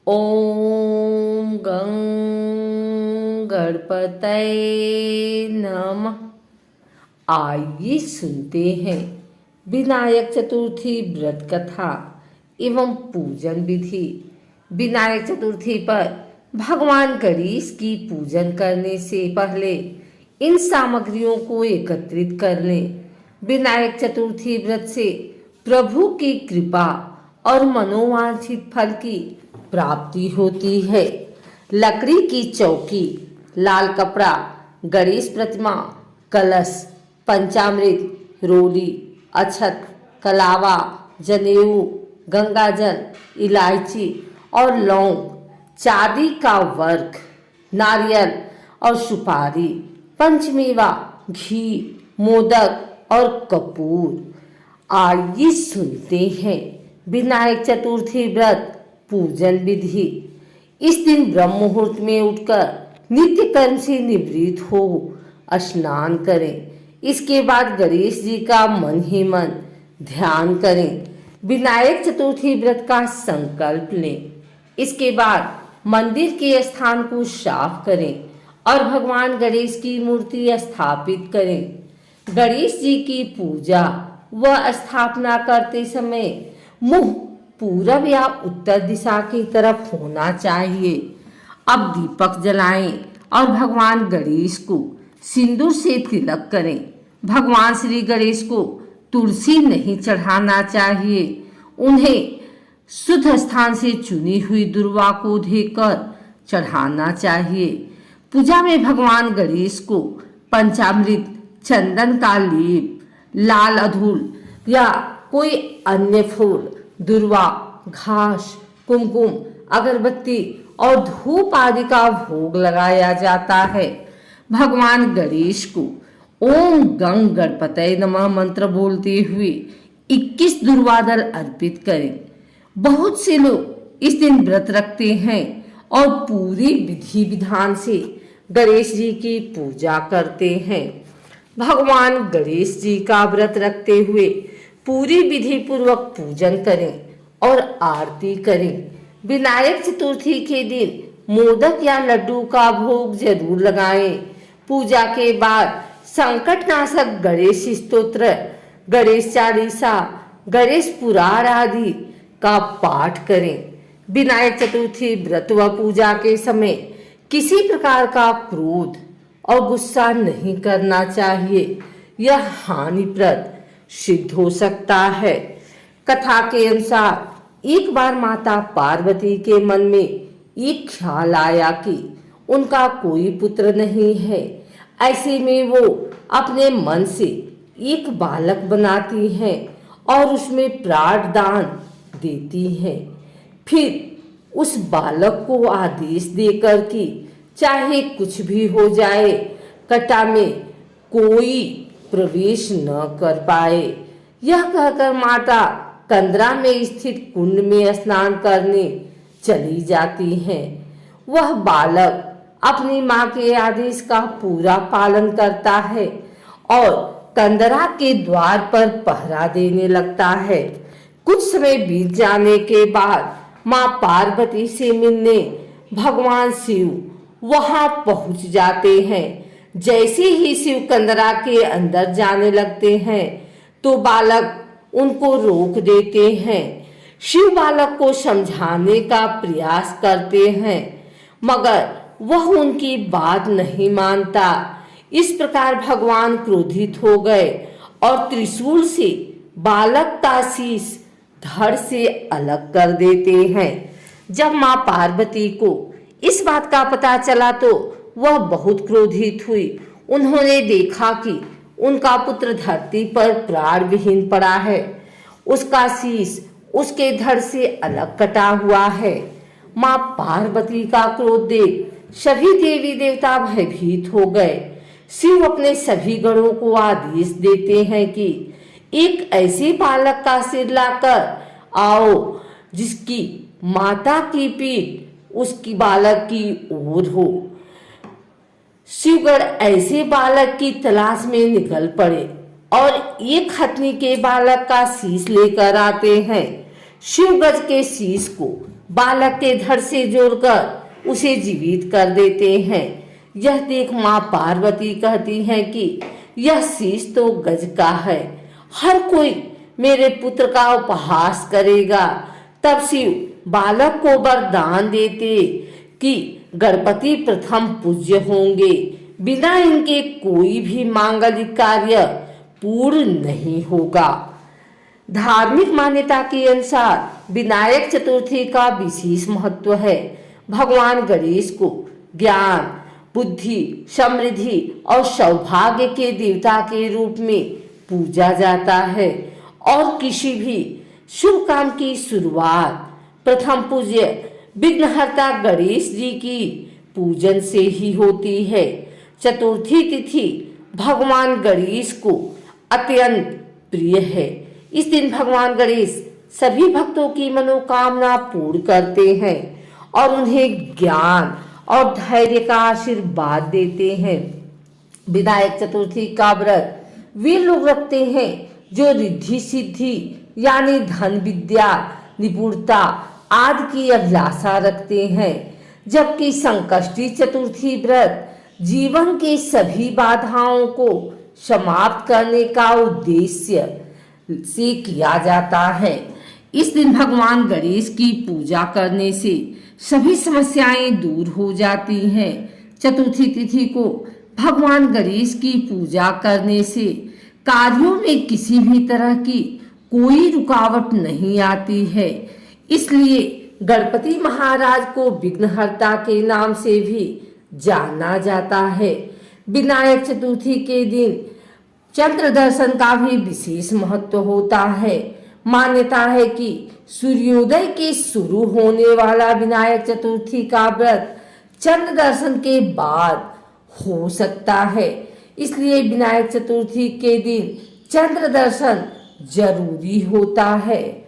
ओम गं गणपतये नमः। आइए सुनते हैं विनायक चतुर्थी व्रत कथा एवं पूजन विधि। विनायक चतुर्थी पर भगवान गणेश की पूजन करने से पहले इन सामग्रियों को एकत्रित कर लें। विनायक चतुर्थी व्रत से प्रभु की कृपा और मनोवांछित फल की प्राप्ति होती है। लकड़ी की चौकी, लाल कपड़ा, गणेश प्रतिमा, कलश, पंचामृत, रोली, अक्षत, कलावा, जनेऊ, गंगाजल, इलायची और लौंग, चांदी का वर्क, नारियल और सुपारी, पंचमेवा, घी, मोदक और कपूर। आइए सुनते हैं विनायक चतुर्थी व्रत पूजन विधि। इस दिन ब्रह्म मुहूर्त में उठकर नित्य कर्म से निवृत्त हो स्नान करें। इसके बाद गणेश जी का मन ही मन ध्यान करें। विनायक चतुर्थी व्रत का संकल्प लें। इसके बाद मंदिर के स्थान को साफ करें और भगवान गणेश की मूर्ति स्थापित करें। गणेश जी की पूजा व स्थापना करते समय मुंह पूरब या उत्तर दिशा की तरफ होना चाहिए। अब दीपक जलाएं और भगवान गणेश को सिंदूर से तिलक करें। भगवान श्री गणेश को तुलसी नहीं चढ़ाना चाहिए। उन्हें शुद्ध स्थान से चुनी हुई दुर्वा को देकर चढ़ाना चाहिए। पूजा में भगवान गणेश को पंचामृत, चंदन का लेप, लाल अधूल या कोई अन्य फूल, दुर्वा, घास, कुमकुम, अगरबत्ती और धूप आदि का भोग लगाया जाता है। भगवान गणेश को ओम गं गणपतये नमः मंत्र बोलते हुए 21 दुर्वादल अर्पित करें। बहुत से लोग इस दिन व्रत रखते हैं और पूरी विधि विधान से गणेश जी की पूजा करते हैं। भगवान गणेश जी का व्रत रखते हुए पूरी विधि पूर्वक पूजन करें और आरती करें। विनायक चतुर्थी के दिन मोदक या लड्डू का भोग जरूर लगाएं। पूजा के बाद संकटनाशक गणेश स्तोत्र, गणेश चालीसा, गणेश पुराण आदि का पाठ करें। विनायक चतुर्थी व्रत व पूजा के समय किसी प्रकार का क्रोध और गुस्सा नहीं करना चाहिए। यह हानिप्रद सिद्ध हो सकता है। कथा के अनुसार एक बार माता पार्वती के मन में एक ख्याल आया कि उनका कोई पुत्र नहीं है। ऐसे में वो अपने मन से एक बालक बनाती हैं और उसमें प्राण दान देती हैं। फिर उस बालक को आदेश देकर कि चाहे कुछ भी हो जाए, कटा में कोई प्रवेश न कर पाए। यह कहकर माता कंदरा में स्थित कुंड में स्नान करने चली जाती हैं। वह बालक अपनी मां के आदेश का पूरा पालन करता है और कंदरा के द्वार पर पहरा देने लगता है। कुछ समय बीत जाने के बाद मां पार्वती से मिलने भगवान शिव वहां पहुंच जाते हैं। जैसे ही शिव कंदरा के अंदर जाने लगते हैं तो बालक उनको रोक देते हैं। शिव बालक को समझाने का प्रयास करते हैं मगर वह उनकी बात नहीं मानता। इस प्रकार भगवान क्रोधित हो गए और त्रिशूल से बालक का शीश धड़ से अलग कर देते हैं। जब मां पार्वती को इस बात का पता चला तो वह बहुत क्रोधित हुई। उन्होंने देखा कि उनका पुत्र धरती पर प्राण विहीन पड़ा है। उसका शीश उसके धड़ से अलग कटा हुआ है। मां पार्वती का क्रोध देख सभी देवी देवता भयभीत हो गए। शिव अपने सभी गणों को आदेश देते हैं कि एक ऐसे बालक का सिर लाकर आओ जिसकी माता की पीठ उसकी बालक की ओर हो। शिवगण ऐसे बालक की तलाश में निकल पड़े और एक हथनी के बालक का शीश लेकर आते हैं। शिवगज के शीश को बालक के धड़ से जोड़कर उसे जीवित कर देते हैं। यह देख माँ पार्वती कहती हैं कि यह शीश तो गज का है, हर कोई मेरे पुत्र का उपहास करेगा। तब शिव बालक को वरदान देते कि गणपति प्रथम पूज्य होंगे, बिना इनके कोई भी मांगलिक कार्य पूर्ण नहीं होगा। धार्मिक मान्यता के अनुसार विनायक चतुर्थी का विशेष महत्व है। भगवान गणेश को ज्ञान, बुद्धि, समृद्धि और सौभाग्य के देवता के रूप में पूजा जाता है और किसी भी शुभ काम की शुरुआत प्रथम पूज्य विघ्नहर्ता गणेश जी की पूजन से ही होती है। चतुर्थी तिथि भगवान गणेश को अत्यंत प्रिय है। इस दिन भगवान गणेश सभी भक्तों की मनोकामना पूर्ण करते हैं और उन्हें ज्ञान और धैर्य का आशीर्वाद देते हैं। विनायक चतुर्थी का व्रत वे लोग रखते हैं जो रिद्धि सिद्धि यानी धन विद्या, निपुणता आदि की अभिलाषा रखते हैं, जबकि संकष्टी चतुर्थी व्रत जीवन के सभी बाधाओं को समाप्त करने का उद्देश्य से किया जाता है। इस दिन भगवान गणेश की पूजा करने से सभी समस्याएं दूर हो जाती हैं। चतुर्थी तिथि को भगवान गणेश की पूजा करने से कार्यों में किसी भी तरह की कोई रुकावट नहीं आती है। इसलिए गणपति महाराज को विघ्नहर्ता के नाम से भी जाना जाता है। विनायक चतुर्थी के दिन चंद्र दर्शन का भी विशेष महत्व होता है। मान्यता है कि सूर्योदय के शुरू होने वाला विनायक चतुर्थी का व्रत चंद्र दर्शन के बाद हो सकता है। इसलिए विनायक चतुर्थी के दिन चंद्र दर्शन जरूरी होता है।